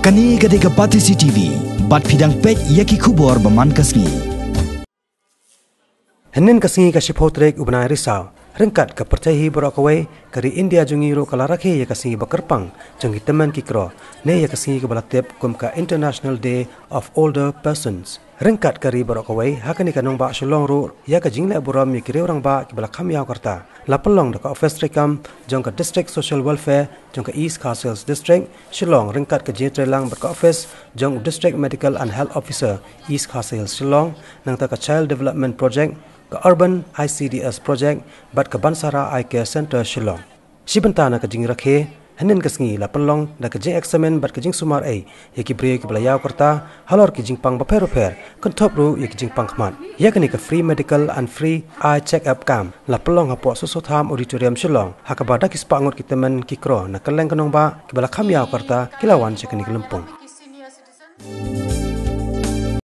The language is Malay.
Kani gadega Pati CCTV, bat pidang pek yaki kubor baman kasngi. Henin kasngi ka shipotrek ubnai risau. Rengkat ke percaya berakawai kari India jungi ro kalarake ya kasngi bakerpang jungi teman kikro ne ya kasngi ke balatep kum ka International Day of Older Persons. Rengkat kari berakawai hakani kanong ba shulong ro ya ka jingle buram mi kire orang ba ki balakam yaw karta. Lapelong deka office rekam jong ka District Social Welfare jong ka East Castles District Shillong rengkat ke jetre lang berka office jong District Medical and Health Officer East Castles Shillong nang ta ka Child Development Project ke Urban ICDS Project bat ke Bansara Eye Care Center Shillong. Sibentana ke jing rakhe henin kasngi la penlong da ke jing examen bat ke jing sumar ai yaki bri ke belayaw kerta halor ke jing pang baper kontop ru yaki jing pang khmat yakni ke free medical and free eye check up kam la penlong hapo sosotham auditorium Shillong hakabada kispangot kitemen kikro na keleng kenong ba ke bala kham yaw kerta kilawan sekeni kelempong.